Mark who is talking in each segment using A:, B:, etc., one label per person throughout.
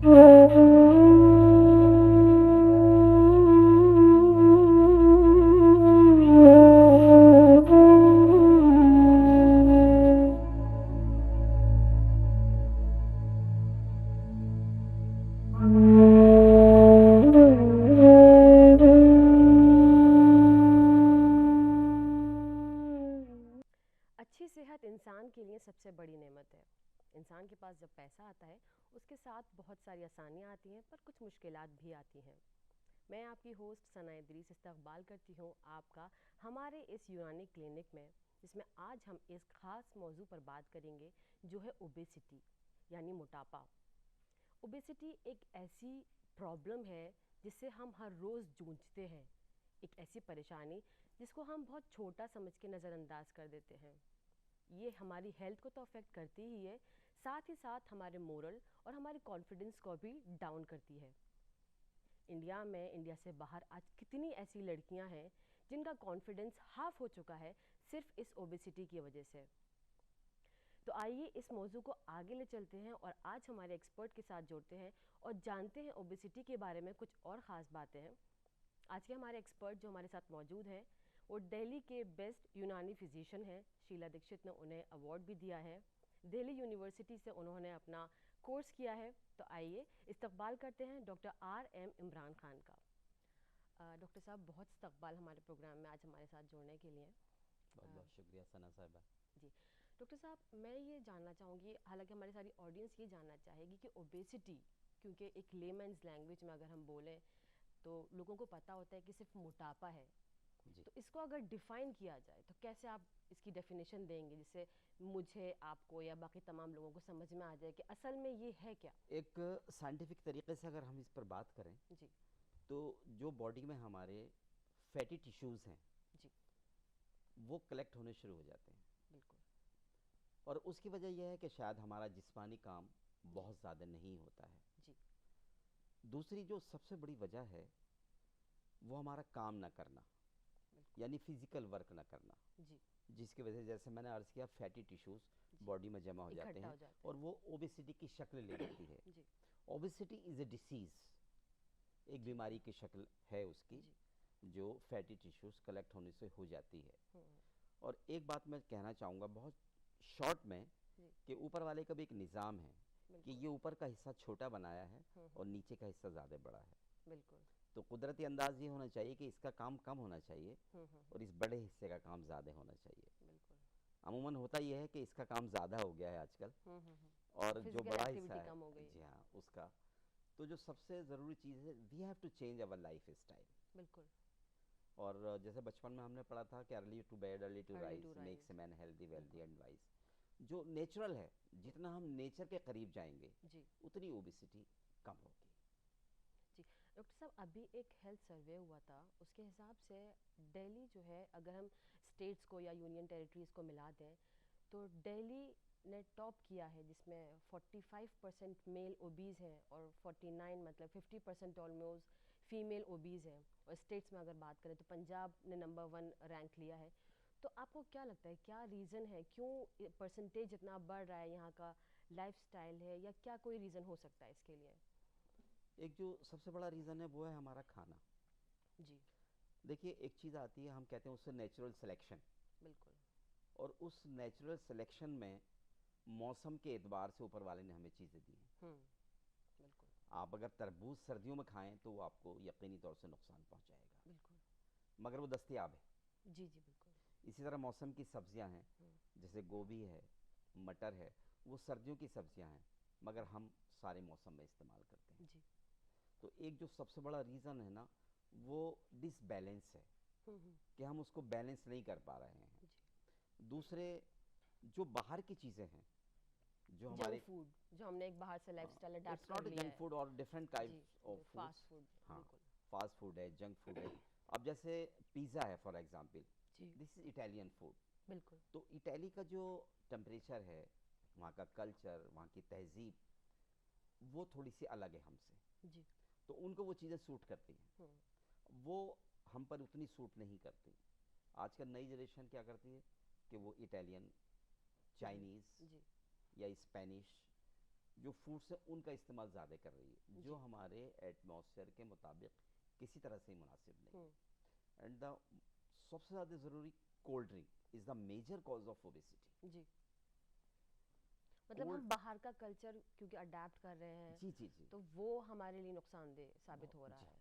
A: अच्छी सेहत इंसान के लिए सबसे बड़ी नेमत है। इंसान के पास जब पैसा आता है, उसके साथ बहुत सारी आसानियाँ आती हैं, पर कुछ मुश्किलात भी आती हैं। मैं आपकी होस्ट सना इदरीस इस्तकबाल करती हूँ आपका हमारे इस यूनानी क्लिनिक में, जिसमें आज हम इस खास मौजू पर बात करेंगे जो है ओबेसिटी, यानी मोटापा। ओबेसिटी एक ऐसी प्रॉब्लम है जिससे हम हर रोज़ जूझते हैं, एक ऐसी परेशानी जिसको हम बहुत छोटा समझ के नज़रअंदाज कर देते हैं। ये हमारी हेल्थ को तो अफेक्ट करती ही है, साथ ही साथ हमारे मोरल और हमारे कॉन्फिडेंस को भी डाउन करती है। इंडिया में, इंडिया से बाहर आज कितनी ऐसी लड़कियां हैं जिनका कॉन्फिडेंस हाफ हो चुका है सिर्फ इस ओबेसिटी की वजह से। तो आइए इस मौजू को आगे ले चलते हैं और आज हमारे एक्सपर्ट के साथ जोड़ते हैं और जानते हैं ओबेसिटी के बारे में कुछ और ख़ास बातें हैं। आज के हमारे एक्सपर्ट जो हमारे साथ मौजूद हैं वो दिल्ली के बेस्ट यूनानी फिजिशियन हैं। शीला दीक्षित ने उन्हें अवार्ड भी दिया है। दिल्ली यूनिवर्सिटी से उन्होंने अपना कोर्स किया है। तो आइए इस्तकबाल करते हैं डॉक्टर RM इमरान खान का। डॉक्टर साहब, बहुत इस्तकबाल हमारे प्रोग्राम में आज हमारे साथ जुड़ने के लिए।
B: बहुत बहुत शुक्रिया सना साहिबा।
A: जी डॉक्टर साहब, मैं ये जानना चाहूँगी, हालांकि हमारी सारी ऑडियंस ये जानना चाहेगी कि ओबेसिटी, क्योंकि एक लेमन्स लैंग्वेज में अगर हम बोलें तो लोगों को पता होता है कि सिर्फ मोटापा है।
B: जी,
A: तो इसको अगर डिफ़ाइन किया जाए तो कैसे आप इसकी डेफिनेशन देंगे, जिससे मुझे, आपको या बाकी तमाम लोगों को समझ में आ जाए कि असल में ये है क्या?
B: एक साइंटिफिक तरीके से अगर हम इस पर बात करें
A: जी।
B: तो जो बॉडी में हमारे फैटी टिश्यूज़ हैं
A: जी।
B: वो कलेक्ट होने शुरू हो जाते हैं।
A: बिल्कुल।
B: और उसकी वजह यह है कि शायद हमारा जिस्मानी काम
A: जी।
B: बहुत ज़्यादा नहीं होता है।
A: जी।
B: दूसरी जो सबसे बड़ी वजह है वो हमारा काम ना करना,
A: बिल्कुल।
B: यानी फिजिकल वर्क ना करना,
A: जी।
B: जिसकी वजह से जैसे मैंने अर्ज़ किया फैटी टिश्यूज़
A: जी।
B: बॉडी में जमा हो जाते
A: इकट्ठा
B: हैं
A: हो जाते
B: और वो ओबेसिटी की शक्ल ले लेती है।
A: हैं। जी।
B: ओबेसिटी इज़ ए डिसीज़, एक
A: जी।
B: बीमारी की शक्ल है उसकी,
A: जी।
B: जो फैटी टिश्यूज़ कलेक्ट होने से हो जाती है।
A: हम्म।
B: और एक बात मैं कहना चाहूँगा बहुत शॉर्ट में,
A: जी।
B: कि ऊपर वाले का भी एक निज़ाम है कि
A: बिल्कुल।
B: ये ऊपर का हिस्सा छोटा बनाया है और
A: हम्म।
B: नीचे का हिस्सा ज़्यादा बड़ा है।
A: बिल्कुल।
B: तो कुदरती अंदाज ये होना चाहिए कि इसका काम कम होना चाहिए
A: हम्म।
B: और इस बड़े हिस्से का काम ज़्यादा होना चाहिए।
A: बिल्कुल।
B: अमूमन होता ये है कि इसका काम ज़्यादा हो गया है आजकल
A: तो
B: और जो
A: फिजिकल
B: बड़ा हिस्सा
A: एक्टिविटी
B: है,
A: कम हो गई।
B: जी हाँ, उसका। तो जो सबसे ज़रूरी चीज़ है, we have to change our lifestyle.
A: बिल्कुल।
B: और जैसे बचपन में हमने पढ़ा था कि early to bed early to
A: early to
B: rise makes a
A: rise.
B: Man healthy wealthy
A: बिल्कुल।
B: And wise. जो नेचुरल है, जितना हम नेचर के करीब जाएंगे
A: जी।
B: उतनी ओबेसिटी कम होगी।
A: जी डॉक्टर साहब, अभी एक हेल्थ सर्वे हुआ था, उसके हिसाब से दिल्ली जो है, अगर हम स्टेट्स को या यूनियन टेरिटरीज़ को मिला दें तो दिल्ली ने टॉप किया है, जिसमें 45% मेल ओबीज़ हैं और 49, मतलब 50% ऑलमोस्ट फीमेल ओबीज़ हैं। और स्टेट्स में अगर बात करें तो पंजाब ने नंबर 1 रैंक लिया है। तो आपको क्या लगता है, क्या रीज़न है, क्यों परसेंटेज इतना बढ़ रहा है? यहाँ का लाइफस्टाइल है या क्या कोई रीज़न हो सकता है इसके लिए?
B: एक जो सबसे बड़ा रीज़न है वो है हमारा खाना।
A: जी।
B: देखिए, एक चीज़ आती है, हम कहते हैं उससे नेचुरल सिलेक्शन।
A: बिल्कुल।
B: और उस नेचुरल सिलेक्शन में मौसम के एतबार से ऊपर वाले ने हमें चीज़ें दी हैं।
A: बिल्कुल।
B: आप अगर तरबूज सर्दियों में खाएं तो वो आपको यकीनी तौर से नुकसान पहुंचाएगा,
A: बिल्कुल।
B: मगर वो दस्तयाब है।
A: जी। जी। बिल्कुल।
B: इसी तरह मौसम की सब्जियां हैं,
A: हम्म।
B: जैसे गोभी है, मटर है, वो सर्दियों की सब्जियां हैं, मगर हम सारे मौसम में इस्तेमाल करते हैं।
A: जी।
B: तो एक जो सबसे बड़ा रीज़न है ना, वो डिसबैलेंस है, कि हम उसको बैलेंस नहीं कर पा रहे हैं।
A: जी।
B: दूसरे, जो बाहर की चीज़ें हैं, जो
A: जंक
B: हमारे,
A: फूड जो हमने एक बाहर से लाइफस्टाइल अडेप्ट
B: इट्स
A: कर
B: नॉट ए
A: लिया
B: जंक
A: है।
B: फूड और डिफरेंट
A: जी।
B: टाइप्स ऑफ
A: जो
B: फूड्स।
A: Fast food.
B: हाँ,
A: बिल्कुल।
B: फास्ट फूड है, जंक फूड है। अब जैसे पिज़्ज़ा है फॉर एग्जांपल,
A: जी।
B: This is Italian food.
A: बिल्कुल।
B: तो इटाली का जो टेम्परेचर है, वहाँ का कल्चर, वहाँ की तहजीब, वो थोड़ी सी अलग है हमसे।
A: जी।
B: तो उनको वो चीज़ें सूट करती हैं,
A: हम्म।
B: वो हम पर उतनी सूट नहीं करती। आजकल नई जनरेशन क्या करती है कि वो इटालियन,
A: जी।
B: चाइनीज़
A: जी।
B: या स्पेनिश, जो फूड्स है उनका इस्तेमाल ज़्यादा कर रही है, जो
A: जी।
B: हमारे एटमॉस्फेयर के मुताबिक किसी तरह से मुनासिब नहीं। एंड द सबसे ज़्यादा ज़रूरी, cold drink is the major cause of obesity.
A: जी, मतलब
B: कोल्ड,
A: हम बाहर का कल्चर क्योंकि अडेप्ट कर रहे हैं,
B: जी जी जी,
A: तो वो हमारे लिए नुकसानदेह साबित हो
B: जी
A: रहा है।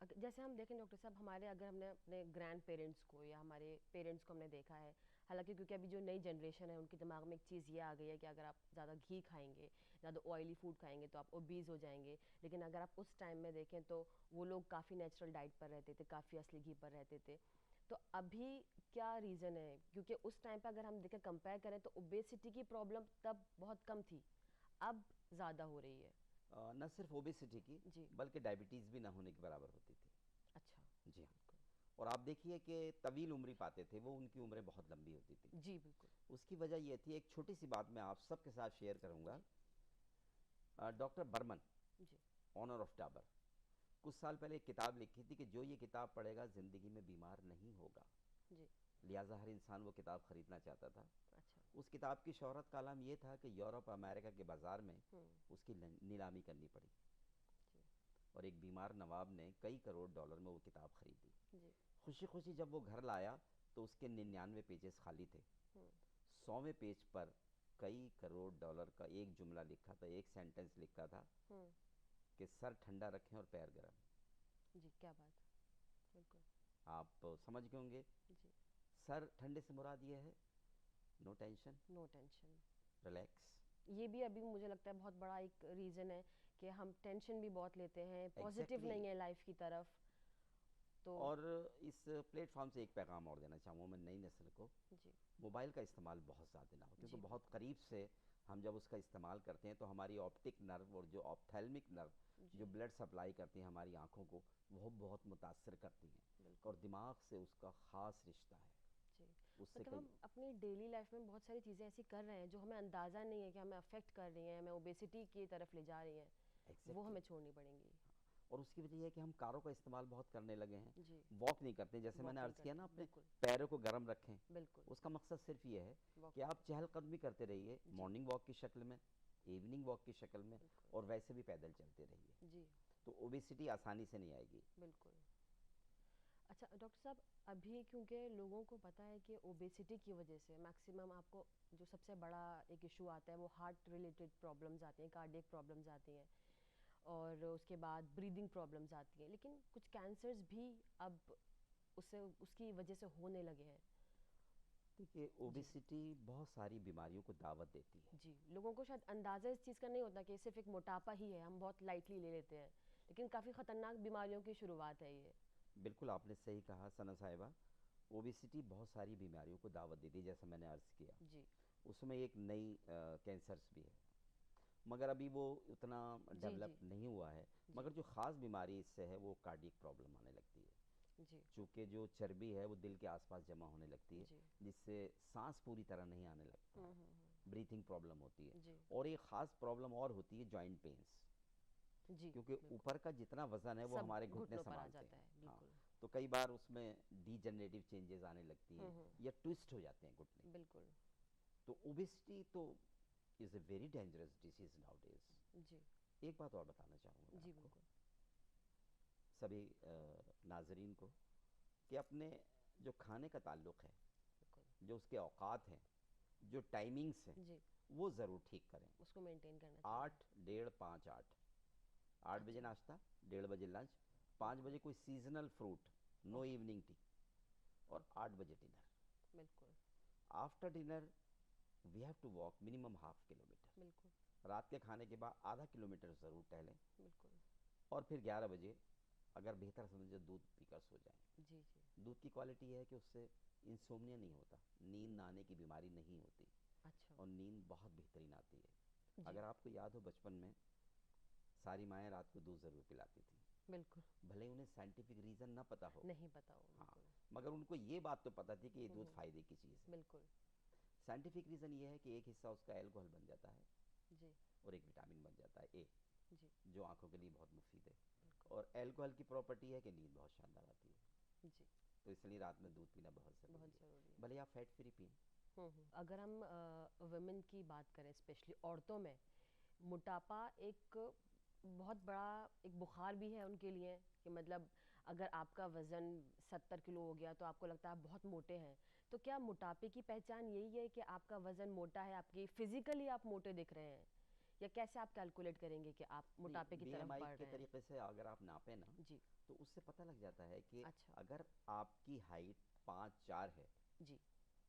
B: जी,
A: जैसे हम देखें डॉक्टर साहब, हमारे अगर हमने अपने ग्रैंड पेरेंट्स को या हमारे पेरेंट्स को हमने देखा है, हालांकि क्योंकि अभी जो नई जनरेशन है उनके दिमाग में एक चीज़ ये आ गई है कि अगर आप ज़्यादा घी खाएंगे, ज़्यादा ऑयली फूड खाएंगे तो आप ओबीज हो जाएंगे। लेकिन अगर आप उस टाइम में देखें तो वो लोग काफ़ी नेचुरल डाइट पर रहते थे, काफ़ी असली घी पर रहते थे। तो अभी क्या रीज़न है? क्योंकि उस टाइम पर अगर हम देखें, कंपेयर करें तो ओबेसिटी की प्रॉब्लम तब बहुत कम थी, अब ज़्यादा हो रही है।
B: न सिर्फ ओबेसिटी की,
A: जी।
B: बल्कि डायबिटीज़ भी ना होने के बराबर होती थी।
A: अच्छा।
B: जी हाँ।
A: बिल्कुल।
B: और आप देखिए कि तवील उम्री पाते थे वो, उनकी उम्रें बहुत लंबी होती थी।
A: जी बिल्कुल।
B: उसकी वजह ये थी, एक छोटी सी बात मैं आप सबके साथ शेयर करूंगा।
A: जी।
B: डॉक्टर बर्मन,
A: जी।
B: ऑनर ऑफ टाबर, कुछ साल पहले एक किताब लिखी थी कि जो ये किताब पढ़ेगा ज़िंदगी में बीमार नहीं होगा।
A: जी।
B: लिहाजा हर इंसान वो किताब ख़रीदना चाहता था।
A: अच्छा।
B: उस किताब की शोहरत का आलम ये था कि यूरोप अमेरिका के बाज़ार में
A: हम्म।
B: उसकी नीलामी करनी पड़ी,
A: जी।
B: और एक बीमार नवाब ने कई करोड़ डॉलर में वो किताब खरीदी।
A: जी।
B: खुशी खुशी जब वो घर लाया तो उसके 99 पेजेस खाली थे।
A: हम्म।
B: 100वें पेज पर कई करोड़ डॉलर का एक जुमला लिखा था, एक सेंटेंस लिखा था
A: हम्म।
B: कि सर ठंडा रखें और पैर गर्म।
A: जी, क्या बात है। बिल्कुल।
B: आप समझ गए होंगे,
A: जी।
B: सर ठंडे से मुराद ये है no tension,
A: no tension.
B: Relax.
A: ये भी अभी मुझे लगता है बहुत बड़ा एक रीज़न है कि हम टेंशन भी बहुत लेते हैं, पॉजिटिव
B: एग्जैक्टली।
A: नहीं है लाइफ की तरफ। तो
B: और इस प्लेटफॉर्म से एक पैगाम और देना चाहूँगा मैं नई नस्ल को,
A: जी।
B: मोबाइल का इस्तेमाल बहुत ज़्यादा ना हो, क्योंकि
A: जी
B: बहुत
A: बिल्कुल।
B: करीब से हम जब उसका इस्तेमाल करते हैं तो हमारी ऑप्टिक नर्व और जो ऑप्थेल्मिक नर्व
A: जी
B: जो ब्लड सप्लाई करती हैं हमारी आँखों को, वो बहुत मुतासर करती हैं,
A: बिल्कुल।
B: और दिमाग से उसका ख़ास रिश्ता है।
A: जी,
B: उससे
A: मतलब
B: कई,
A: हम अपनी डेली लाइफ में बहुत सारी चीज़ें ऐसी कर रहे हैं जो हमें अंदाज़ा नहीं है कि हमें अफेक्ट कर रही हैं, हमें ओबेसिटी की तरफ ले जा रही हैं। वो
B: एग्जैक्टली।
A: हमें छोड़नी पड़ेंगी।
B: और उसकी वजह यह है कि हम कारों का इस्तेमाल बहुत करने लगे हैं,
A: जी।
B: वॉक नहीं करते। जैसे
A: वॉक
B: मैंने
A: नहीं
B: अर्ज़ किया ना,
A: करते,
B: अपने
A: बिल्कुल।
B: पैरों को गर्म रखें।
A: बिल्कुल।
B: उसका मकसद सिर्फ ये है
A: वॉक
B: कि
A: नहीं
B: आप
A: करते।
B: चहलकदमी करते रहिए,
A: जी
B: मॉर्निंग वॉक की शक्ल में, इवनिंग वॉक की शक्ल में,
A: बिल्कुल।
B: और वैसे भी पैदल चलते रहिए,
A: जी
B: तो ओबेसिटी आसानी से नहीं आएगी।
A: बिल्कुल। अच्छा डॉक्टर साहब, अभी क्योंकि लोगों को पता है कि ओबेसिटी की वजह से मैक्सिमम आपको जो सबसे बड़ा एक इशू आता है वो हार्ट रिलेटेड प्रॉब्लम्स आती हैं, कार्डियक प्रॉब्लम्स आती हैं, और उसके बाद ब्रीदिंग प्रॉब्लम्स आती हैं, लेकिन कुछ कैंसर्स भी अब उससे उसकी वजह से होने लगे हैं।
B: देखिए,
A: जी।
B: ओबेसिटी बहुत सारी बीमारियों को दावत देती है।
A: जी, लोगों को शायद अंदाज़ा इस चीज़ का नहीं होता कि सिर्फ एक मोटापा ही है, हम बहुत लाइटली ले लेते हैं, लेकिन काफ़ी ख़तरनाक बीमारियों की शुरुआत है ये।
B: बिल्कुल आपने सही कहा सना साहिबा, ओबेसिटी बहुत सारी बीमारियों को दावत देती है, जैसा मैंने अर्ज़ किया।
A: जी।
B: उसमें एक नई कैंसर्स भी है, मगर अभी वो उतना
A: जी।
B: डेवलप
A: जी।
B: नहीं हुआ है।
A: जी।
B: मगर जो ख़ास बीमारी इससे है वो कार्डियक प्रॉब्लम आने लगती है,
A: जी।
B: चूँकि जो चर्बी है वो दिल के आसपास जमा होने लगती है,
A: जी।
B: जिससे सांस पूरी तरह नहीं आने लगता है,
A: हम्म।
B: ब्रीथिंग प्रॉब्लम होती है।
A: जी।
B: और एक ख़ास प्रॉब्लम और होती है, जॉइंट पेंस,
A: जी
B: क्योंकि
A: बिल्कुल।
B: ऊपर का जितना वज़न है वो
A: सब
B: हमारे घुटने
A: घुटनों पर आ
B: संभालते
A: जाता
B: हैं।
A: है,
B: हाँ,
A: बिल्कुल।
B: तो कई बार उसमें डीजनरेटिव चेंजेस आने लगती हैं,
A: हम्म।
B: या ट्विस्ट हो जाते हैं घुटने।
A: बिल्कुल।
B: तो ओबेसिटी तो is a very dangerous disease nowadays.
A: जी।
B: एक बात और बताना चाहूँगा मैं
A: जी
B: आपको,
A: बिल्कुल।
B: सभी नाजरीन को, कि अपने जो खाने का ताल्लुक़ है,
A: बिल्कुल।
B: जो उसके औकात हैं, जो टाइमिंग्स हैं,
A: जी,
B: वो ज़रूर ठीक करें।
A: उसको मेंटेन करना चाहिए।
B: 8, डेढ़, 5, 8, 8 बजे
A: अच्छा।
B: नाश्ता, 1:30 बजे लंच, 5 बजे
A: बिल्कुल।
B: कोई seasonal fruit, no
A: okay.
B: Evening tea, और
A: ओके।
B: 8 बजे डिनर।
A: बिल्कुल।
B: After dinner we have to walk minimum ½ kilometre.
A: बिल्कुल।
B: रात के खाने के बाद ½ किलोमीटर ज़रूर टहलें,
A: बिल्कुल।
B: और फिर 11 बजे अगर बेहतर समझे दूध पीकर सो जाएं।
A: जी। जी।
B: दूध की क्वालिटी यह है कि उससे इंसोम्निया नहीं होता, नींद ना आने की बीमारी नहीं होती,
A: अच्छा।
B: और नींद बहुत बेहतरीन आती है।
A: जी
B: अगर आपको याद हो, बचपन में सारी माएँ रात को दूध ज़रूर पिलाती थी,
A: बिल्कुल।
B: भले उन्हें साइंटिफिक रीज़न ना पता हो।
A: नहीं पता हो,
B: हाँ,
A: बिल्कुल।
B: मगर उनको ये बात तो पता थी कि ये दूध
A: हम्म।
B: फ़ायदे की चीज़ है।
A: बिल्कुल।
B: साइंटिफिक रीज़न ये है कि एक हिस्सा उसका एल्कोहल बन जाता है,
A: जी।
B: और एक विटामिन बन जाता है ए,
A: जी
B: जो आंखों के लिए बहुत मुफीद है।
A: बिल्कुल।
B: और एल्कोहल की प्रॉपर्टी है कि नींद बहुत शानदार आती है,
A: जी।
B: तो इसलिए रात में दूध पीना बहुत ज़रूरी
A: बहुत
B: है,
A: ज़रूरी है।
B: भले आप फैट फ्री पिए।
A: अगर हम वुमेन की बात करें, स्पेशली औरतों में, मोटापा एक बहुत बड़ा एक बुखार भी है उनके लिए, कि मतलब अगर आपका वज़न 70 किलो हो गया तो आपको लगता है आप बहुत मोटे हैं। तो क्या मोटापे की पहचान यही है कि आपका वज़न मोटा है, आपकी फिजिकली आप मोटे दिख रहे हैं, या कैसे आप कैलकुलेट करेंगे कि आप मोटापे की तरफ
B: बीएमआई
A: बढ़
B: के
A: रहे हैं?
B: तरीके से अगर आप नापे ना,
A: जी।
B: तो उससे पता लग जाता है कि
A: अच्छा।
B: अगर आपकी हाइट 5'4" है
A: जी।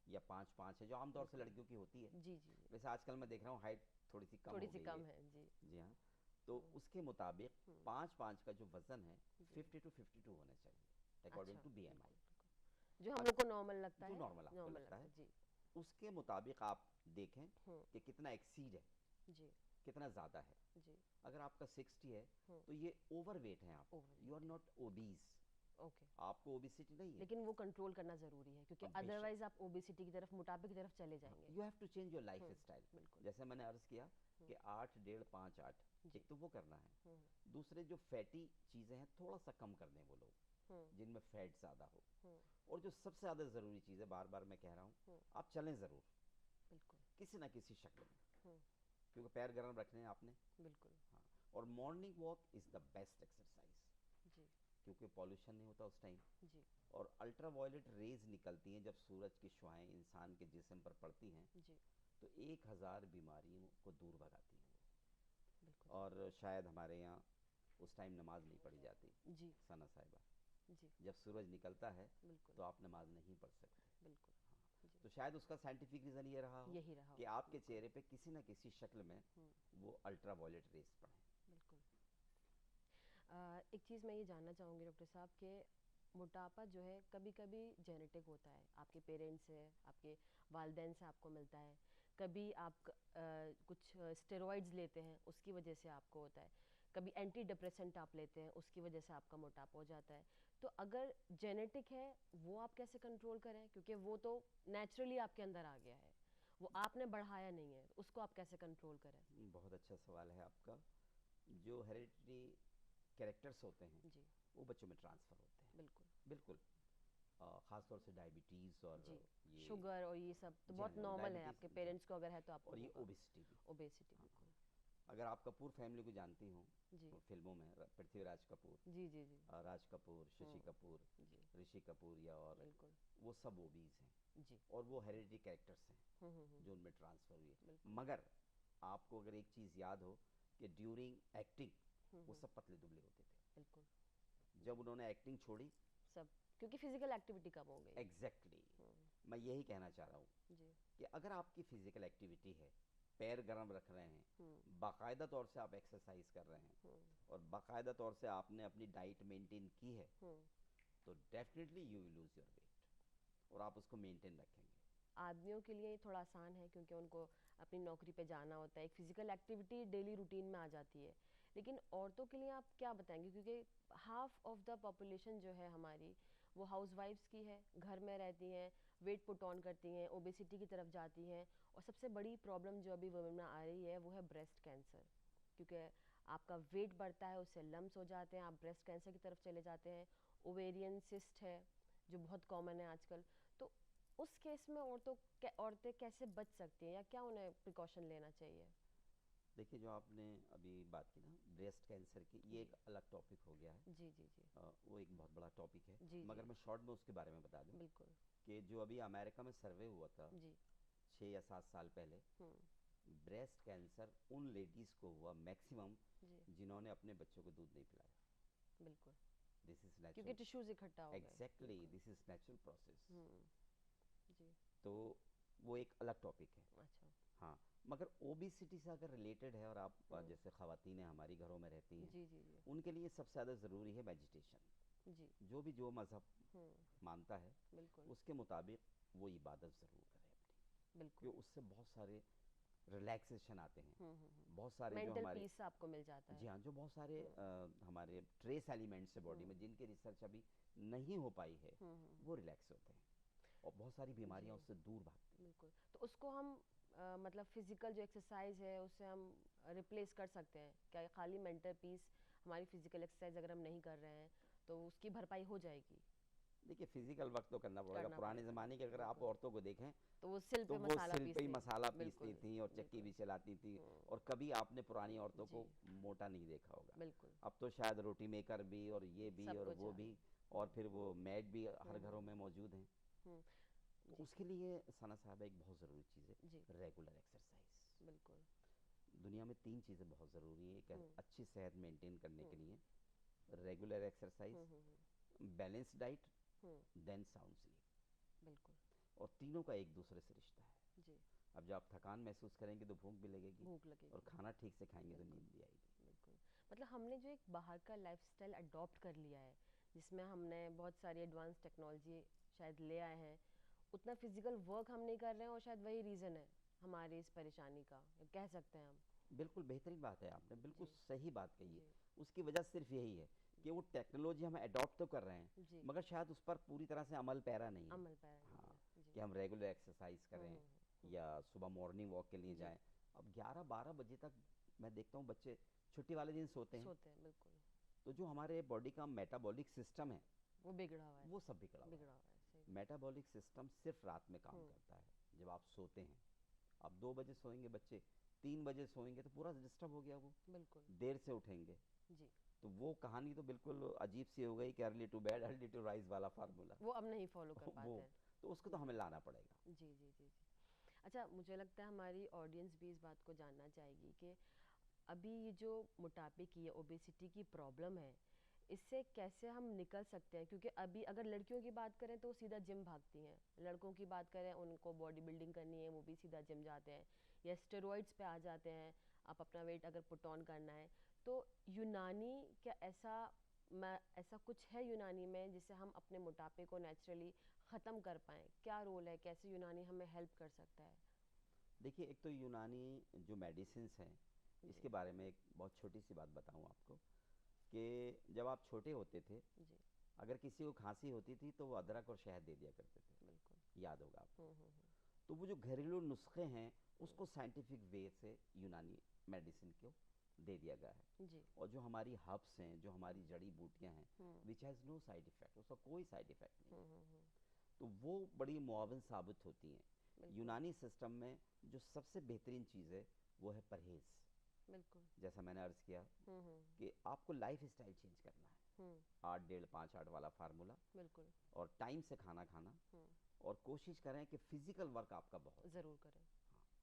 B: या 5'5" है, जो आमतौर से
A: बिल्कुल।
B: लड़कियों की होती है।
A: जी जी जी।
B: वैसे आजकल मैं देख रहा हूँ हाइट थोड़ी सी कम
A: थोड़ी
B: हो
A: सी
B: गई
A: कम
B: है।
A: है। जी।
B: जी हाँ। तो उसके मुताबिक
A: हम्म।
B: 5'5" का जो वजन है
A: जी।
B: 50 to 52 होना चाहिए अकॉर्डिंग
A: अच्छा।
B: टू
A: बिल्कुल
B: बीएमआई।
A: बिल्कुल, जो हम लोग को नॉर्मल लगता
B: जो
A: है।
B: नॉर्मल आपको
A: नॉर्मल
B: लगता
A: लगता
B: है,
A: है। जी।
B: उसके मुताबिक आप देखें
A: हम्म।
B: कि कितना एक्सीड है,
A: जी।
B: कितना ज़्यादा है।
A: जी।
B: अगर आपका 60 है
A: हम्म।
B: तो ये ओवरवेट है, आप
A: over.
B: You are not obese,
A: okay.
B: आपको ओबिसिटी नहीं है।
A: लेकिन वो कंट्रोल करना ज़रूरी है, क्योंकि
B: बेशक
A: अदरवाइज आप ओबेसिटी की तरफ, मोटापे की तरफ चले जाएंगे।
B: You have to change your lifestyle.
A: बिल्कुल।
B: जैसे मैंने अर्ज किया कि 8, 1.5, 5, 8,
A: जी।
B: एक तो वो करना है।
A: हम्म।
B: दूसरे जो फैटी चीज़ें हैं थोड़ा सा कम कर दें वो लोग,
A: हम्म।
B: जिनमें फैट ज़्यादा हो।
A: हम्म।
B: और जो सबसे ज़्यादा ज़रूरी चीज़ है, बार बार मैं कह रहा हूँ,
A: हम्म।
B: आप चलें ज़रूर
A: बिल्कुल।
B: किसी ना किसी शक्ल में,
A: हम्म।
B: क्योंकि पैर गर्म रखने हैं आपने।
A: बिल्कुल।
B: हाँ। और morning walk is the best exercise,
A: जी।
B: क्योंकि पॉल्यूशन नहीं होता उस टाइम।
A: जी।
B: और अल्ट्रा वायलेट रेज निकलती हैं जब सूरज की शुआएं इंसान के जिस्म पर पड़ती हैं,
A: जी।
B: तो 1000 बीमारियों को दूर भगाती हैं
A: बिल्कुल।
B: वो। और शायद हमारे यहाँ उस टाइम नमाज नहीं पढ़ी जाती,
A: जी।
B: सना साहिबा,
A: जी।
B: जब सूरज निकलता है
A: बिल्कुल।
B: तो आप नमाज नहीं पढ़ सकते।
A: बिल्कुल।
B: हाँ।
A: जी।
B: तो शायद उसका साइंटिफिक रीज़न ये रहा हो
A: यही रहा
B: कि
A: होगा।
B: आपके
A: बिल्कुल।
B: चेहरे पे किसी न किसी शक्ल में वो अल्ट्रा वायलेट रेस पड़े।
A: बिल्कुल। एक चीज़ मैं ये जानना चाहूँगी डॉक्टर साहब कि मोटापा जो है कभी कभी जेनेटिक होता है, आपके पेरेंट्स से, आपके वालदेन से आपको मिलता है। कभी आप कुछ स्टेरॉइड्स लेते हैं, उसकी वजह से आपको होता है। कभी एंटी डिप्रेसेंट आप लेते हैं, उसकी वजह से आपका मोटापा हो जाता है। तो अगर जेनेटिक है, वो आप कैसे कंट्रोल करें, क्योंकि वो तो नेचुरली आपके अंदर आ गया है, वो आपने बढ़ाया नहीं है, उसको आप कैसे कंट्रोल करें?
B: बहुत अच्छा सवाल है आपका। जो हेरिडिटरी कैरेक्टर्स होते हैं
A: जी।
B: वो बच्चों में ट्रांसफ़र होते हैं।
A: बिल्कुल।
B: बिल्कुल। ख़ास तौर से डायबिटीज़ और
A: जी।
B: ये,
A: शुगर और ये सब तो
B: जी हाँ
A: बहुत
B: जी हाँ,
A: नॉर्मल है, आपके
B: डायबिटीज़, जी हाँ,
A: पेरेंट्स को अगर है तो आपको
B: और ये
A: होगा।
B: ओबिसिटी भी।
A: ओबेसिटी।
B: हाँ।
A: बिल्कुल।
B: अगर आप कपूर फैमिली को जानती हो,
A: जी।
B: तो फिल्मों में पृथ्वीराज कपूर,
A: जी जी जी।
B: राज कपूर, शशि कपूर,
A: जी।
B: ऋषि कपूर, या और
A: बिल्कुल।
B: वो सब ओबीज हैं।
A: जी।
B: और वो हेरिडिटरी कैरेक्टर्स हैं जो
A: हम्म।
B: उनमें ट्रांसफ़र हुई है।
A: बिल्कुल।
B: मगर आपको अगर एक चीज़ याद हो कि ड्यूरिंग एक्टिंग वो
A: हम्म।
B: सब पतले दुबले होते थे।
A: बिल्कुल।
B: जब
A: जी।
B: उन्होंने एक्टिंग छोड़ी,
A: सब क्योंकि फिजिकल एक्टिविटी कम हो गई।
B: एग्जैक्टली
A: हम्म।
B: मैं यही कहना चाह रहा हूँ
A: जी।
B: कि अगर आपकी फिजिकल एक्टिविटी है, पैर गर्म रख रहे हैं,
A: हम्म।
B: बाकायदा तौर से आप एक्सरसाइज कर रहे हैं, और बाकायदा तौर से आपने अपनी डाइट मेंटेन की है,
A: हम्म।
B: तो definitely you will lose your weight, और आप उसको मेंटेन रखेंगे।
A: आदमियों के लिए थोड़ा आसान है, क्योंकि उनको अपनी नौकरी पे जाना होता है, एक फिजिकल एक्टिविटी डेली रूटीन में आ जाती है। लेकिन औरतों के लिए आप क्या बताएंगे, क्योंकि हाफ ऑफ द पॉपुलेशन जो है हमारी, वो हाउसवाइफ्स की है, घर में रहती हैं, वेट पुट ऑन करती हैं, ओबेसिटी की तरफ जाती हैं। और सबसे बड़ी प्रॉब्लम जो अभी वुमेन में आ रही है वो है ब्रेस्ट कैंसर, क्योंकि आपका वेट बढ़ता है, उससे लम्स हो जाते हैं, आप ब्रेस्ट कैंसर की तरफ चले जाते हैं। ओवेरियन सिस्ट है जो बहुत कॉमन है आजकल। तो उस केस में औरतें कैसे बच सकती हैं, या क्या उन्हें प्रिकॉशन लेना चाहिए?
B: देखिए, जो आपने अभी बात की ना ब्रेस्ट कैंसर की, ये
A: जी
B: एक अलग टॉपिक हो गया है।
A: जी जी। जी
B: वो एक बहुत बड़ा टॉपिक है।
A: जी। जी
B: मगर मैं शॉर्ट में उसके बारे में बता दूं
A: बिल्कुल।
B: कि जो अभी अमेरिका में सर्वे हुआ था
A: जी।
B: 6 या 7 साल पहले, ब्रेस्ट कैंसर उन लेडीज़ को हुआ मैक्सिमम
A: जी।
B: जिन्होंने अपने बच्चों को दूध नहीं पिलाया।
A: बिल्कुल।
B: दिस इज़
A: क्योंकि
B: नेचुरल,
A: टिश्यूज इकट्ठा हो गए।
B: एग्जैक्टली
A: बिल्कुल।
B: This is natural process.
A: जी।
B: तो वो एक अलग टॉपिक है।
A: अच्छा।
B: हाँ। मगर ओबिसिटी से अगर रिलेटेड है, और आप
A: हम्म।
B: जैसे ख़वातीन हमारी घरों में रहती हैं,
A: जी जी जी।
B: उनके लिए सबसे ज़्यादा ज़रूरी है मेडिटेशन।
A: जी।
B: जो भी जो मज़हब
A: हम्म।
B: मानता है
A: बिल्कुल।
B: उसके मुताबिक वो इबादत ज़रूर करे अपनी,
A: बिल्कुल।
B: क्योंकि उससे बहुत सारे रिलैक्सेशन आते हैं। बहुत
A: हम्म।
B: सारे जो
A: मेंटल
B: हमारे,
A: पीस आपको मिल जाता
B: जी
A: है।
B: हाँ, जो बहुत सारे हमारे ट्रेस एलिमेंट्स है बॉडी में, जिनकी रिसर्च अभी नहीं हो पाई है, वो रिलैक्स होते हैं, और बहुत सारी
A: जी
B: बीमारियां उससे दूर भागती हैं।
A: बिल्कुल। तो उसको हम मतलब फिजिकल जो एक्सरसाइज है उससे हम रिप्लेस कर सकते हैं क्या? खाली मेंटल पीस, हमारी फिजिकल एक्सरसाइज अगर हम नहीं कर रहे हैं तो उसकी भरपाई हो जाएगी?
B: देखिए फिजिकल वर्क तो करना पड़ेगा।
A: करना
B: पुराने
A: पड़ेगा,
B: ज़माने की अगर आप
A: बिल्कुल।
B: औरतों को देखें
A: तो वो सिल
B: तो
A: पे
B: वो
A: मसाला
B: सिल पे ही
A: पीसती,
B: मसाला पीसती
A: बिल्कुल,
B: थी और चक्की
A: बिल्कुल।
B: भी चलाती थी,
A: हुँ,
B: और कभी आपने पुरानी औरतों
A: जी,
B: को मोटा नहीं देखा होगा।
A: बिल्कुल,
B: अब तो शायद रोटी मेकर भी और ये भी
A: सब
B: और
A: कुछ
B: वो
A: आ
B: भी,
A: गया।
B: और फिर वो मैड भी
A: हुँ,
B: हर
A: हुँ,
B: घरों में मौजूद हैं।
A: हुँ,
B: तो
A: जी,
B: उसके लिए सना साहब एक बहुत ज़रूरी चीज़
A: जी,
B: है रेगुलर एक्सरसाइज।
A: बिल्कुल।
B: दुनिया में 3 चीज़ें बहुत ज़रूरी है एक
A: हुँ,
B: अच्छी सेहत मेंटेन करने
A: हुँ,
B: के लिए: रेगुलर एक्सरसाइज,
A: हुँ, हुँ, हुँ,
B: बैलेंस डाइट,
A: हुँ,
B: देन साउंड स्लीप।
A: बिल्कुल,
B: और तीनों का एक दूसरे से रिश्ता है।
A: जी,
B: अब जब आप थकान महसूस करेंगे तो भूख भी लगेगी,
A: भूख
B: और
A: लगेगी,
B: खाना ठीक से खाएंगे तो
A: बिल्कुल,
B: नींद भी आएगी।
A: बिल्कुल। मतलब हमने जो एक बाहर का लाइफ़स्टाइल अडॉप्ट कर लिया है, जिसमें हमने बहुत सारी एडवांस टेक्नोलॉजी शायद ले आए हैं, उतना फिज़िकल वर्क हम नहीं कर रहे हैं और शायद वही रीज़न है हमारी इस परेशानी का, कह सकते हैं हम।
B: बिल्कुल बेहतरीन बात है, आपने बिल्कुल
A: जी,
B: सही बात कही है।
A: जी,
B: उसकी वजह सिर्फ यही है कि वो टेक्नोलॉजी हम अडॉप्ट तो कर रहे हैं,
A: जी,
B: मगर शायद उस पर पूरी तरह से अमल पैरा नहीं है।
A: अमल पैरा नहीं
B: हाँ,
A: है। जी।
B: कि हम रेगुलर एक्सरसाइज
A: हुँ,
B: करें
A: हुँ, हुँ,
B: या सुबह मॉर्निंग वॉक के लिए
A: जी,
B: जाएं। अब 11-12 बजे तक मैं देखता हूँ बच्चे छुट्टी वाले दिन सोते हैं,
A: सोते हैं, बिल्कुल।
B: तो जो हमारे बॉडी का मेटाबॉलिक सिस्टम है
A: वो बिगड़ा हुआ है,
B: वो सब बिगड़ा हुआ
A: बिगड़ा हुआ है, सही
B: है।
A: बात।
B: मेटाबॉलिक सिस्टम सिर्फ रात में काम
A: हुँ,
B: करता है जब आप सोते हैं। आप 2 बजे सोएंगे बच्चे, 3 बजे सोएंगे तो पूरा डिस्टर्ब हो गया वो,
A: बिल्कुल,
B: देर से उठेंगे।
A: जी।
B: तो वो कहानी तो बिल्कुल अजीब सी हो गई कि early to bed early to rise वाला फार्मूला।
A: वो अब नहीं फ़ॉलो कर
B: वो
A: पाते हैं।
B: तो उसको तो
A: जी,
B: हमें लाना पड़ेगा।
A: जी, जी, जी, जी। अच्छा, मुझे लगता है हमारी ऑडियंस भी इस बात को जानना चाहेगी कि अभी ये जो मोटापे की या ओबेसिटी की प्रॉब्लम है, इससे कैसे हम निकल सकते हैं? क्योंकि अभी अगर लड़कियों की बात करें तो वो सीधा जिम भागती हैं, लड़कों की बात करें उनको बॉडी बिल्डिंग करनी है, वो भी सीधा जिम जाते हैं या स्टेरॉइड्स पे आ जाते हैं। आप अपना वेट अगर पुट ऑन करना है तो यूनानी, क्या ऐसा कुछ है यूनानी में जिससे हम अपने मोटापे को नेचुरली ख़त्म कर पाएँ? क्या रोल है? कैसे यूनानी हमें हेल्प कर सकता है?
B: देखिए एक तो यूनानी जो मेडिसिन हैं
A: जी,
B: इसके बारे में एक बहुत छोटी सी बात बताऊं आपको कि जब आप छोटे होते थे,
A: जी,
B: अगर किसी को खांसी होती थी तो वो अदरक और शहद दे दिया करते थे,
A: बिल्कुल।
B: याद होगा आपको।
A: हुँ, हुँ, हुँ,
B: तो वो जो घरेलू नुस्खे हैं
A: हुँ,
B: उसको साइंटिफिक वे से यूनानी मेडिसिन को दे दिया गया है।
A: जी,
B: और जो हमारी हर्ब्स हैं, जो
A: हुँ,
B: हमारी जड़ी बूटियां हैं,
A: hmm,
B: which has no side effect, उसका कोई साइड इफ़ेक्ट नहीं
A: हुँ,
B: है,
A: हुँ, हुँ,
B: तो वो बड़ी मुआवन साबित होती हैं।
A: बिल्कुल,
B: यूनानी सिस्टम में जो सबसे बेहतरीन चीज़ है वो है परहेज़।
A: बिल्कुल।
B: जैसा मैंने अर्ज़ किया
A: हुँ, हुँ,
B: कि आपको लाइफ स्टाइल चेंज करना है,
A: हुँ,
B: 8 डेढ़ 5 8 वाला फार्मूला,
A: बिल्कुल,
B: और टाइम से खाना खाना,
A: हुँ,
B: और कोशिश करें कि फिजिकल वर्क आपका बहुत हो।
A: ज़रूर करें।
B: हाँ,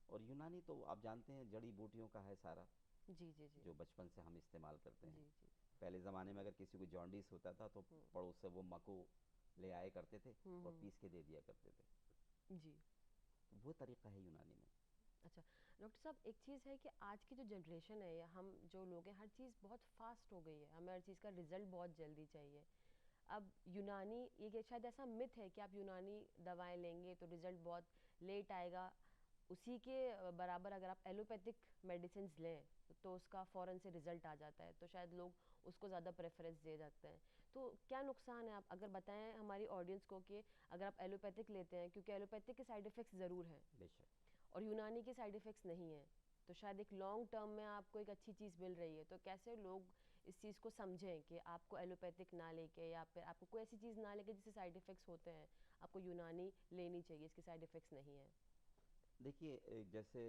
B: और यूनानी तो आप जानते हैं जड़ी बूटियों का है सारा,
A: जी, जी, जी,
B: जो बचपन से हम इस्तेमाल करते हैं।
A: जी, जी,
B: पहले ज़माने में अगर किसी को जॉन्डिस होता था तो
A: हुँ,
B: पड़ोस से वो मको ले आए करते थे
A: हुँ,
B: और
A: हुँ,
B: पीस के दे दिया करते थे।
A: जी।
B: तो वो तरीका है यूनानी में।
A: अच्छा, डॉक्टर साहब, एक चीज़ है कि आज की जो जनरेशन है या हम जो लोग हैं, हर चीज़ बहुत फास्ट हो गई है, हमें हर चीज़ का रिजल्ट बहुत जल्दी चाहिए। अब यूनानी, ये शायद ऐसा मिथ है कि आप यूनानी दवाएं लेंगे तो रिजल्ट बहुत लेट आएगा, उसी के बराबर अगर आप एलोपैथिक मेडिसिन लें तो उसका फ़ौरन से रिजल्ट आ जाता है, तो शायद लोग उसको ज़्यादा प्रेफरेंस दे सकते हैं। तो क्या नुकसान है, आप अगर बताएं हमारी ऑडियंस को कि अगर आप एलोपैथिक लेते हैं, क्योंकि एलोपैथिक के साइड इफ़ेक्ट्स ज़रूर हैं
B: बेशक।
A: और यूनानी के साइड इफ़ेक्ट्स नहीं हैं, तो शायद एक लॉन्ग टर्म में आपको एक अच्छी चीज़ मिल रही है, तो कैसे लोग इस चीज़ को समझें कि आपको एलोपैथिक ना लेके या फिर आपको कोई ऐसी चीज़ ना लेके जिससे साइड इफ़ेक्ट्स होते हैं, आपको यूनानी लेनी चाहिए, इसके साइड इफ़ेक्ट्स नहीं हैं?
B: देखिए जैसे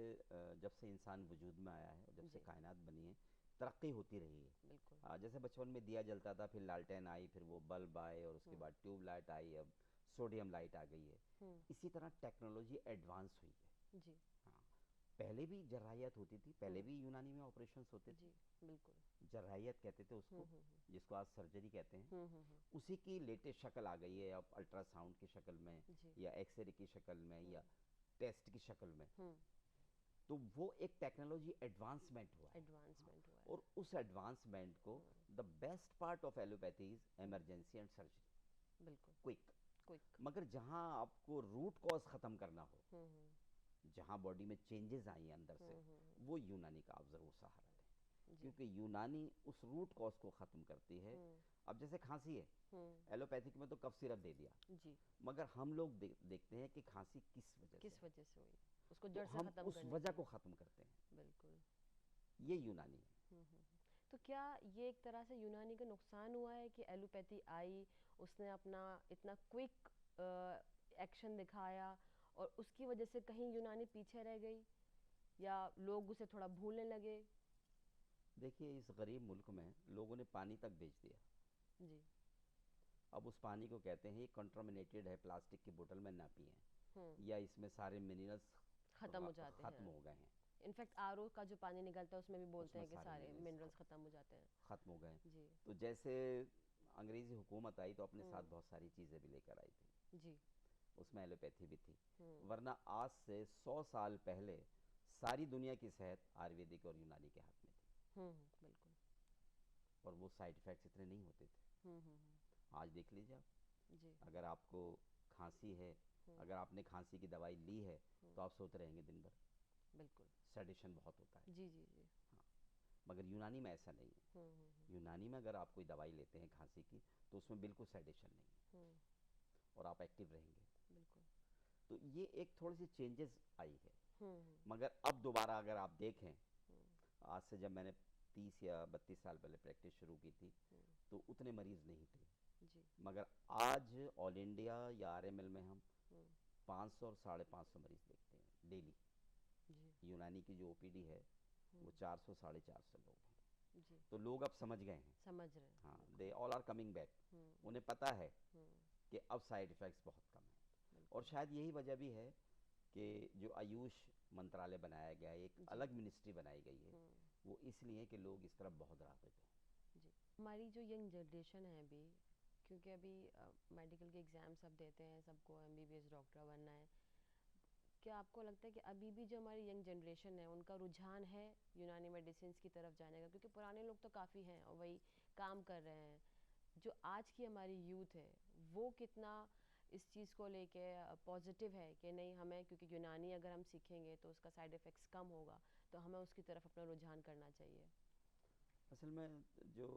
B: जब से इंसान वजूद में आया है और जब से
A: जी,
B: कायनात बनी है, तरक्की होती रही है।
A: बिल्कुल।
B: जैसे बचपन में दिया जलता था, फिर लालटेन आई, फिर वो बल्ब आए, और उसके
A: हुँ,
B: बाद ट्यूब लाइट आई, अब सोडियम लाइट आ गई है।
A: हुँ,
B: इसी तरह टेक्नोलॉजी एडवांस हुई है।
A: जी,
B: हाँ, पहले भी जरायत होती थी,
A: हुँ,
B: पहले भी यूनानी में ऑपरेशंस होते थे।
A: जी, बिल्कुल।
B: जरायत कहते थे
A: हुँ,
B: उसको,
A: हुँ, हुँ,
B: जिसको आज सर्जरी कहते हैं।
A: हुँ, हुँ, हुँ,
B: उसी की लेटेस्ट शक्ल आ गई है अब अल्ट्रासाउंड की शक्ल में,
A: जी,
B: या एक्सरे की शक्ल में,
A: हुँ,
B: या टेस्ट की शक्ल में।
A: हुँ,
B: तो वो एक टेक्नोलॉजी एडवांसमेंट हुआ है। हाँ,
A: एडवांसमेंट हुआ है।
B: और उस एडवांसमेंट को,
A: hmm,
B: the best part of allopathy is
A: hmm,
B: emergency and surgery,
A: बिल्कुल,
B: क्विक।
A: क्विक।
B: मगर जहां आपको रूट कॉज खत्म करना हो,
A: हुँ, हुँ,
B: जहां बॉडी में चेंजेस आई हैं अंदर
A: हुँ,
B: से,
A: हुँ,
B: वो यूनानी का आप जरूर सहारा लें,
A: जी,
B: क्योंकि यूनानी उस रूट कॉज को खत्म करती है।
A: हुँ,
B: अब जैसे खांसी है,
A: हुँ,
B: एलोपैथिक में तो कफ सिरप दे दिया,
A: जी,
B: मगर हम लोग देखते हैं कि खांसी किस वजह से
A: किस
B: है,
A: वजह से हुई? उसको
B: तो
A: जड़ से
B: हम
A: ख़त्म
B: उस
A: करने
B: वजह
A: की।
B: को खत्म करते हैं।
A: बिल्कुल।
B: ये यूनानी है।
A: हुँ, हुँ, हुँ। तो क्या ये एक तरह से यूनानी का नुकसान हुआ है कि एलोपैथी आई, उसने अपना इतना क्विक एक्शन दिखाया और उसकी वजह से कहीं यूनानी पीछे रह गई या लोग उसे थोड़ा भूलने लगे?
B: देखिए, इस गरीब मुल्क में लोगों ने पानी तक बेच दिया।
A: जी।
B: अब उस पानी को कहते हैं ये कंटामिनेटेड है, प्लास्टिक की बोतल में ना पिएं,
A: हम्म।
B: या इसमें सारे मिनरल्स
A: ख़त्म हो जाते हैं।
B: ख़त्म हो गए हैं,
A: इनफैक्ट आरओ का जो पानी निकलता है उसमें भी बोलते
B: उसमें
A: हैं कि
B: सारे
A: सारे
B: मिनरल्स
A: मिनरल्स ख़त्म हो जाते हैं।
B: ख़त्म हो गए हैं।
A: जी।
B: तो जैसे अंग्रेज़ी हुकूमत आई तो अपने साथ
A: हम्म।
B: बहुत सारी चीज़ें भी लेकर आई थी,
A: जी।
B: उसमें एलोपैथी भी थी।
A: हम्म।
B: वरना आज से 100 साल पहले सारी दुनिया की सेहत आयुर्वेदिक और यूनानी के हाथ में थी,
A: बिल्कुल।
B: और वो साइड इफ़ेक्ट्स इतने नहीं होते थे। आज देख लीजिए आप,
A: जी।
B: अगर आपको खांसी है,
A: हम्म।
B: अगर आपने खांसी की दवाई ली है
A: हम्म।
B: तो आप सोते रहेंगे दिन भर,
A: बिल्कुल।
B: सेडेशन बहुत होता है।
A: जी जी जी।
B: हाँ, मगर यूनानी में ऐसा नहीं है। यूनानी में अगर आप कोई दवाई लेते हैं खांसी की तो उसमें बिल्कुल सेडेशन नहीं है, और आप एक्टिव रहेंगे।
A: बिल्कुल।
B: तो ये एक थोड़ी सी चेंजेस आई है।
A: हम्म।
B: मगर अब दोबारा अगर आप देखें,
A: हम्म।
B: आज से जब मैंने 30 या 32 साल पहले प्रैक्टिस शुरू की थी तो उतने मरीज़ नहीं थे,
A: जी।
B: मगर आज ऑल इंडिया या आरएमएल में हम
A: हम्म।
B: 500 और 550 मरीज़ देखते हैं डेली।
A: जी।
B: यूनानी की जो ओपीडी है वो 400 450 लोग हैं।
A: जी।
B: तो लोग अब समझ गए हैं।
A: समझ रहे हैं।
B: हाँ,
A: बिल्कुल।
B: They all are coming back.
A: Hmm.
B: उन्हें पता है
A: हम्म।
B: कि अब साइड इफ़ेक्ट्स बहुत कम हैं, और
A: बिल्कुल।
B: शायद यही वजह भी है कि जो आयुष मंत्रालय बनाया गया है, एक
A: जी।
B: अलग मिनिस्ट्री बनाई गई है,
A: हम्म।
B: वो इसलिए कि लोग इस तरफ बहुत राग़िब हैं।
A: जी। हमारी जो यंग जनरेशन है अभी, क्योंकि अभी मेडिकल के एग्ज़ाम सब देते हैं, सबको एमबीबीएस डॉक्टर बनना है, क्या आपको लगता है कि अभी भी जो हमारी यंग जनरेशन है उनका रुझान है यूनानी मेडिसिन की तरफ जाने का? क्योंकि पुराने लोग तो काफ़ी हैं और वही काम कर रहे हैं। जो आज की हमारी यूथ है वो कितना इस चीज़ को लेके पॉजिटिव है कि नहीं, हमें क्योंकि यूनानी अगर हम सीखेंगे तो उसका साइड इफ़ेक्ट्स कम होगा, तो हमें उसकी तरफ अपना रुझान करना चाहिए?
B: असल में जो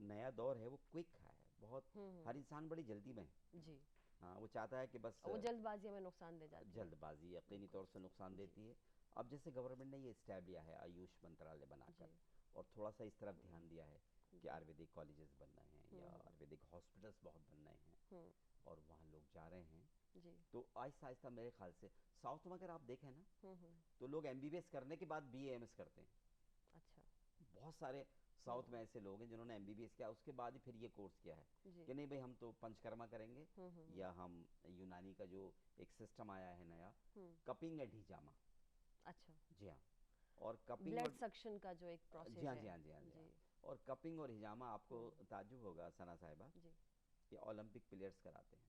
B: नया दौर है वो क्विक है बहुत। हर इंसान बड़ी जल्दी में है।
A: जी।
B: हाँ, वो चाहता है कि बस
A: वो जल्दबाजी हमें नुकसान दे जाती है।
B: जल्दबाजी यकीनी
A: बिल्कुल।
B: तौर से नुकसान
A: जी।
B: देती है। अब जैसे गवर्नमेंट ने ये स्टैब लिया है आयुष मंत्रालय
A: जी।
B: बनाकर, और थोड़ा सा इस तरफ ध्यान दिया है कि
A: जी।
B: आयुर्वेदिक कॉलेजेस बन रहे हैं या आयुर्वेदिक हॉस्पिटल्स बहुत बन रहे हैं,
A: हम्म।
B: और वहाँ लोग जा रहे हैं।
A: जी।
B: तो आहिस्ता आहिस्ता मेरे ख्याल से साउथ में अगर आप देखें ना,
A: हम्म।
B: तो लोग एमबीबीएस करने के बाद बीएएमएस करते हैं।
A: अच्छा।
B: बहुत सारे साउथ में ऐसे लोग हैं जिन्होंने एमबीबीएस किया, उसके बाद ही फिर ये कोर्स किया है
A: जी।
B: कि नहीं भाई हम तो पंचकर्मा करेंगे,
A: हम्म।
B: या हम यूनानी का जो एक सिस्टम आया है नया,
A: हम्म।
B: कपिंग एंड हिजामा।
A: अच्छा।
B: जी हाँ, और कपिंग
A: ब्लड
B: और
A: सक्शन का जो एक
B: जी
A: प्रोसेस
B: हाँ
A: है।
B: जी हाँ जी हाँ जी
A: जी।
B: हाँ, और कपिंग और हिजामा आपको
A: हम्म।
B: ताज्जुब होगा सना साहिबा,
A: जी।
B: ये ओलंपिक प्लेयर्स कराते हैं।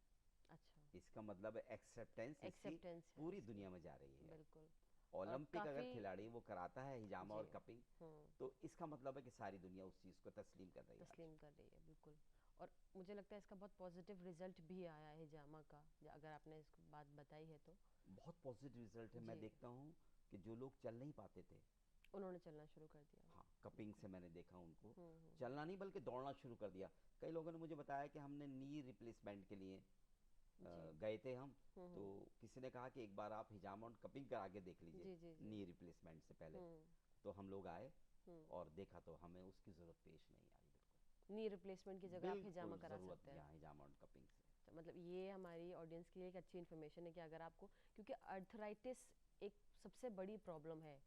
A: अच्छा।
B: इसका मतलब एक्सेप्टेंस इसकी
A: एक्सेप्टेंस है
B: पूरी
A: इसकी।
B: दुनिया में जा रही है।
A: बिल्कुल। और
B: ओलंपिक अगर
A: काफ़ी।
B: खिलाड़ी वो कराता है हिजामा
A: जी।
B: और कपिंग,
A: हम्म।
B: तो इसका मतलब है कि सारी दुनिया उस चीज़ को तस्लीम कर रही है आज।
A: तस्लीम कर रही है। बिल्कुल। और मुझे लगता है इसका बहुत पॉजिटिव रिजल्ट भी आया है हिजामा का, अगर आपने इसको बात बताई है तो।
B: बहुत पॉजिटिव रिजल्ट है। मैं
A: जी।
B: देखता हूँ कि जो लोग चल नहीं पाते थे,
A: उन्होंने चलना शुरू कर दिया।
B: हाँ, कपिंग से मैंने देखा उनको
A: हम्म।
B: चलना नहीं बल्कि दौड़ना शुरू कर दिया। कई लोगों ने मुझे बताया कि हमने नी रिप्लेसमेंट के लिए
A: जी।
B: गए थे हम, तो
A: हम्म।
B: किसी ने कहा कि एक बार आप हिजामा और कपिंग करा के देख लीजिए
A: जी जी जी।
B: नी रिप्लेसमेंट से पहले।
A: हम्म।
B: तो हम लोग आए
A: हम्म।
B: और देखा तो हमें उसकी ज़रूरत पेश नहीं आई।
A: नी रिप्लेसमेंट की जगह आप हिजामा
B: बिल्कुल
A: करा
B: ज़रूरत
A: सकते हैं।
B: यहाँ हिजामा और कपिंग से।
A: तो मतलब ये हमारी ऑडियंस के लिए एक अच्छी इन्फॉर्मेशन है कि अगर आपको, क्योंकि अर्थराइटिस एक सबसे बड़ी प्रॉब्लम है,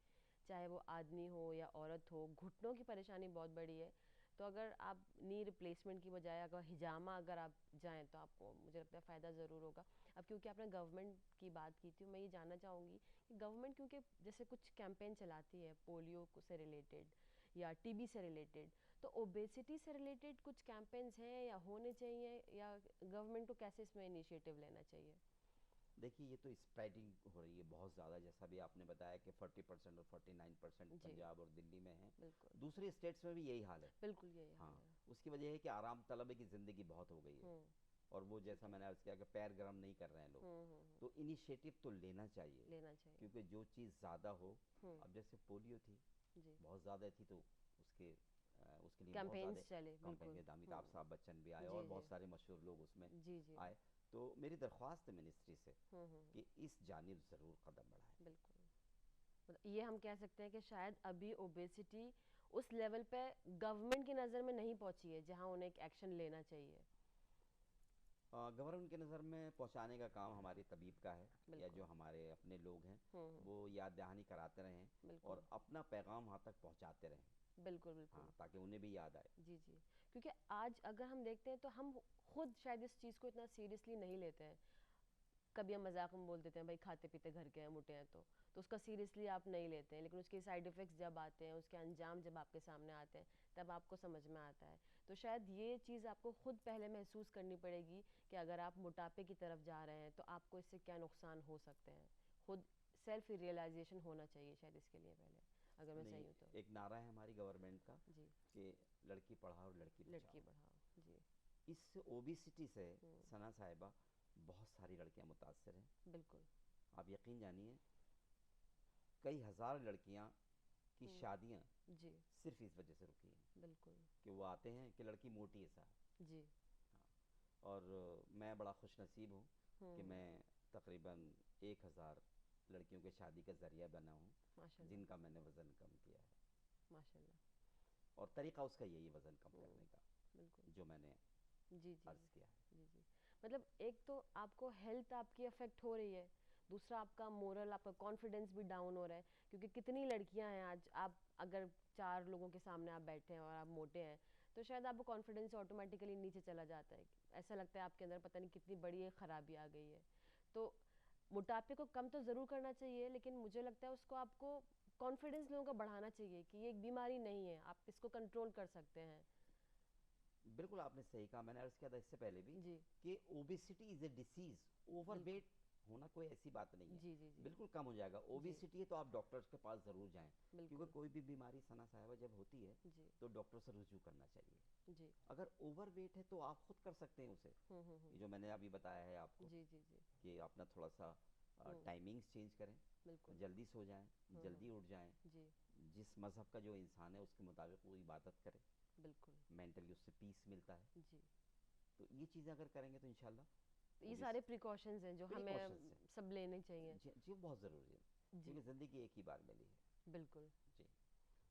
A: चाहे वो आदमी हो या औरत हो, घुटनों की परेशानी बहुत बड़ी है। तो अगर आप नी रिप्लेसमेंट की बजाय अगर हिजामा अगर आप जाएं तो आपको, मुझे लगता है फ़ायदा ज़रूर होगा। अब क्योंकि आपने गवर्नमेंट की बात की थी, मैं ये जानना चाहूँगी कि गवर्नमेंट क्योंकि जैसे कुछ कैंपेन चलाती है पोलियो से रिलेटेड या टीबी से रिलेटेड, तो ओबेसिटी से रिलेटेड कुछ कैंपेन्स हैं या होने चाहिए, या गवर्नमेंट को कैसे इसमें इनिशिएटिव लेना चाहिए?
B: देखिए, ये तो स्प्रेडिंग हो रही है बहुत ज़्यादा, जैसा भी आपने बताया कि 40% और 49%
A: जी।
B: पंजाब और दिल्ली में है।
A: बिल्कुल।
B: दूसरे स्टेट्स में भी यही हाल है।
A: बिल्कुल यही
B: हाँ,
A: हाल है।
B: उसकी वजह है कि आराम तलबी की ज़िंदगी बहुत हो गई है, और वो
A: ठीक
B: जैसा
A: है।
B: मैंने अर्ज़ किया कि पैर गर्म नहीं कर रहे हैं लोग। तो इनिशिएटिव तो लेना चाहिए,
A: लेना चाहिए।
B: क्योंकि जो चीज़ ज़्यादा हो,
A: हम्म।
B: अब जैसे पोलियो थी,
A: जी।
B: बहुत ज़्यादा थी, तो उसके उसके लिए बहुत ज़्यादा
A: कैंपेन्स चले।
B: कैंपेन
A: बिल्कुल।
B: किया था। अमिताभ साहब बच्चन भी आए
A: जी
B: और
A: जी।
B: बहुत सारे मशहूर लोग उसमें
A: जी जी।
B: आए। तो मेरी दरख्वास्त है मिनिस्ट्री से
A: हम्म।
B: कि इस जानिब ज़रूर कदम बढ़ाएं।
A: बिल्कुल। मतलब ये हम कह सकते हैं कि शायद अभी ओबेसिटी उस लेवल पे गवर्नमेंट की नज़र में नहीं पहुंची है जहां उन्हें एक एक्शन लेना चाहिए?
B: गवर्नमेंट की नज़र में पहुंचाने का काम हमारे तबीब का है, या
A: बिल्कुल।
B: जो हमारे अपने लोग हैं
A: हम्म।
B: वो याद दहानी कराते रहें
A: बिल्कुल
B: और अपना पैगाम वहाँ तक पहुंचाते रहें।
A: बिल्कुल
B: हाँ,
A: बिल्कुल।
B: ताकि उन्हें भी याद आए।
A: जी जी। क्योंकि आज अगर हम देखते हैं तो हम खुद शायद इस चीज़ को इतना सीरियसली नहीं लेते हैं। कभी हम मजाक में बोल देते हैं भाई खाते पीते घर के हैं मोटे हैं तो उसका सीरियसली आप नहीं लेते हैं, लेकिन उसके साइड इफ़ेक्ट्स जब आते हैं, उसके अंजाम जब आपके सामने आते हैं, तब आपको समझ में आता है। तो शायद ये चीज़ आपको खुद पहले महसूस करनी पड़ेगी कि अगर आप मोटापे की तरफ जा रहे हैं तो आपको इससे क्या नुकसान हो सकते हैं। खुद सेल्फ रियलाइजेशन होना चाहिए शायद इसके लिए पहले, अगर मैं
B: नहीं,
A: सही हूँ तो।
B: एक नारा है हमारी गवर्नमेंट का
A: जी।
B: कि लड़की पढ़ाओ लड़की
A: लड़की
B: बचाओ।
A: बढ़ाओ। जी।
B: इस ओबिसिटी से
A: हम्म।
B: सना साहिबा बहुत सारी लड़कियां मुतासर हैं।
A: बिल्कुल।
B: आप यकीन जानिए, कई हज़ार लड़कियां की शादियां
A: जी।
B: सिर्फ इस वजह से रुकी हैं
A: बिल्कुल।
B: कि वो आते हैं कि लड़की मोटी है साहब।
A: जी।
B: हाँ, और मैं बड़ा खुश नसीब हूँ कि
A: हम्म।
B: मैं तकरीबन 1000 लड़कियों के शादी का ज़रिया बना हूँ
A: माशाल्लाह।
B: जिनका मैंने वज़न कम किया है।
A: माशाल्लाह।
B: और तरीका उसका यही है वज़न कम करने का,
A: बिल्कुल।
B: जो मैंने
A: जी जी।
B: अर्ज़ किया है।
A: जी जी। मतलब एक तो आपको हेल्थ आपकी अफेक्ट हो रही है, दूसरा आपका मोरल, आपका कॉन्फिडेंस भी डाउन हो रहा है। क्योंकि कितनी लड़कियां हैं आज, आप अगर 4 लोगों के सामने आप बैठे हैं और आप मोटे हैं तो शायद आपका कॉन्फिडेंस ऑटोमेटिकली नीचे चला जाता है। ऐसा लगता है आपके अंदर पता नहीं कितनी बड़ी एक खराबी आ गई है। तो मोटापे को कम तो ज़रूर करना चाहिए, लेकिन मुझे लगता है उसको आपको कॉन्फिडेंस लोगों का बढ़ाना चाहिए कि ये एक बीमारी नहीं है, आप इसको कंट्रोल कर सकते हैं।
B: बिल्कुल आपने सही कहा, मैंने अर्ज़ किया था इससे पहले भी
A: जी।
B: कि ओबेसिटी इज़ ए डिसीज़।
A: बिल्कुल।
B: ओवरवेट होना कोई ऐसी बात नहीं है,
A: जी जी जी।
B: बिल्कुल कम हो जाएगा।
A: जी।
B: ओबेसिटी है तो आप डॉक्टर्स के पास ज़रूर जाएं, क्योंकि
A: बिल्कुल।
B: कोई भी बीमारी सना साहिबा जब होती है
A: जी
B: तो डॉक्टर से रुजू करना चाहिए।
A: जी।
B: अगर ओवरवेट है तो आप खुद कर सकते हैं उसे, ये जो मैंने अभी बताया है आपको
A: जी जी जी।
B: कि अपना थोड़ा सा टाइमिंग्स चेंज करें,
A: बिल्कुल।
B: जल्दी सो जाएं, जल्दी उठ जाएं,
A: जी।
B: जिस मज़हब का जो इंसान है उसके मुताबिक वो इबादत करे,
A: बिल्कुल।
B: मेंटली उससे पीस मिलता है।
A: जी।
B: तो ये चीज़ें अगर करेंगे तो इंशाल्लाह
A: तो ये सारे
B: ओबेस
A: प्रिकॉशंस हैं जो हमें
B: प्रिकॉशंस हैं
A: सब लेने चाहिए।
B: जी बहुत ज़रूरी है,
A: जी।
B: क्योंकि ज़िंदगी एक ही बार मिली है।
A: बिल्कुल।
B: जी।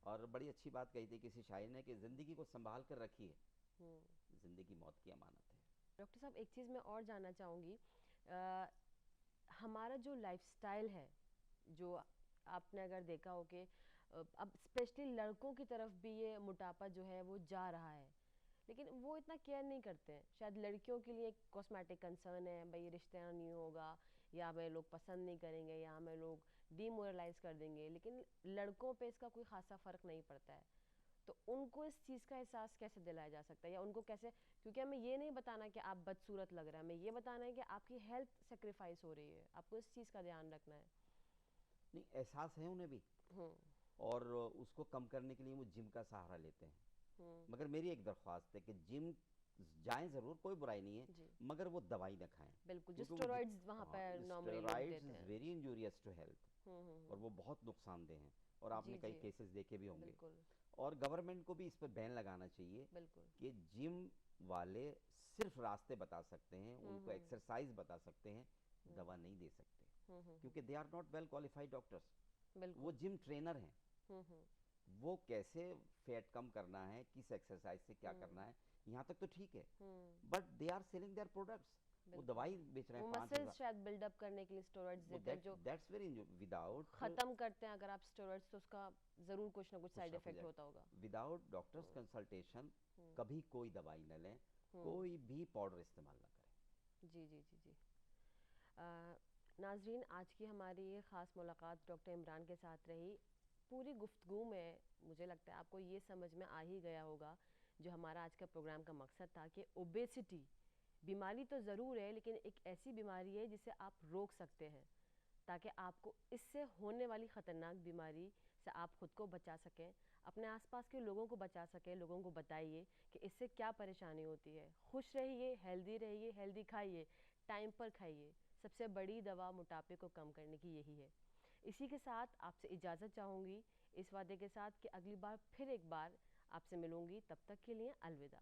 B: और बड़ी अच्छी बात कही थी किसी शायर ने कि ज़िंदगी को संभाल कर रखिए,
A: हम्म।
B: ज़िंदगी मौत की अमानत है।
A: डॉक्टर साहब, एक चीज़ मैं और जानना चाहूँगी। अ, हमारा जो लाइफस्टाइल है, जो आपने अगर देखा हो कि अब स्पेशली लड़कों की तरफ भी ये मोटापा जो है वो जा रहा है, लेकिन वो इतना केयर नहीं करते हैं। शायद लड़कियों के लिए एक कॉस्मेटिक कंसर्न है, भाई ये रिश्ता नहीं होगा, या हमें लोग पसंद नहीं करेंगे, या हमें लोग डीमोरलाइज कर देंगे, लेकिन लड़कों पे इसका कोई खासा फ़र्क नहीं पड़ता है। तो उनको इस चीज़ का एहसास कैसे दिलाया जा सकता है, या उनको कैसे, क्योंकि हमें ये नहीं बताना कि आप बदसूरत लग रहा है, हमें ये बताना है कि आपकी हेल्थ सेक्रीफाइस हो रही है, आपको इस चीज़ का ध्यान रखना है।
B: नहीं, एहसास है उन्हें भी,
A: हम्म।
B: और उसको कम करने के लिए वो जिम का सहारा लेते हैं।
A: हम्म।
B: मगर मेरी एक दरख्वास्त है कि जिम जाएं ज़रूर, कोई बुराई नहीं है,
A: जी।
B: मगर वो दवाई ना खाएं,
A: बिल्कुल, जो
B: क्योंकि वो
A: स्टेरॉइड्स वहाँ
B: हाँ,
A: पर नॉर्मली लोग
B: स्टेरॉइड्स
A: देते
B: इज़
A: हैं।
B: वेरी इंजूरियस टू हेल्थ, और
A: हम्म।
B: वो बहुत नुकसानदेह हैं, और
A: जी
B: आपने कई
A: जी।
B: केसेस देखे भी होंगे।
A: बिल्कुल।
B: और गवर्नमेंट को भी इस पर बैन लगाना चाहिए
A: बिल्कुल।
B: कि जिम वाले सिर्फ रास्ते बता सकते हैं, उनको
A: हम्म।
B: एक्सरसाइज बता सकते हैं,
A: हम्म।
B: दवा नहीं दे सकते,
A: हम्म।
B: क्योंकि they are not well qualified doctors. वो
A: बिल्कुल।
B: जिम ट्रेनर हैं,
A: हम्म।
B: वो कैसे फैट कम करना है, किस एक्सरसाइज से क्या करना
A: हम्म।
B: है, यहाँ तक तो ठीक है,
A: hmm.
B: But they are selling their products. वो
A: बिल्कुल।
B: दवाई बेच रहे
A: वो
B: हैं
A: मसल्स
B: 5000।
A: शायद बिल्डअप करने के लिए स्टेरॉइड्स
B: वो
A: देते हैं, जो
B: दैट्स वेरी विदाउट
A: ख़त्म करते हैं अगर आप स्टेरॉइड्स तो उसका ज़रूर कुछ ना कुछ
B: कुछ
A: साइड
B: ना कुछ
A: इफ़ेक्ट होता होगा।
B: विदाउट डॉक्टर्स
A: हम्म।
B: कंसल्टेशन
A: हम्म।
B: कभी कोई दवाई न लें,
A: हम्म।
B: कोई भी पाउडर इस्तेमाल ना करें।
A: जी जी जी जी। नाजरीन, आज की हमारी ये ख़ास मुलाकात डॉक्टर इमरान के साथ रही। पूरी गुफ्तगू में मुझे लगता है आपको ये समझ में आ ही गया होगा जो हमारा आज का प्रोग्राम का मकसद था, कि ओबेसिटी बीमारी तो ज़रूर है, लेकिन एक ऐसी बीमारी है जिसे आप रोक सकते हैं, ताकि आपको इससे होने वाली ख़तरनाक बीमारी से आप ख़ुद को बचा सकें, अपने आसपास के लोगों को बचा सकें। लोगों को बताइए कि इससे क्या परेशानी होती है। खुश रहिए, हेल्दी रहिए, हेल्दी खाइए, टाइम पर खाइए। सबसे बड़ी दवा मोटापे को कम करने की यही है। इसी के साथ आपसे इजाज़त चाहूँगी, इस वादे के साथ कि अगली बार फिर एक बार आपसे मिलूँगी। तब तक के लिए अलविदा।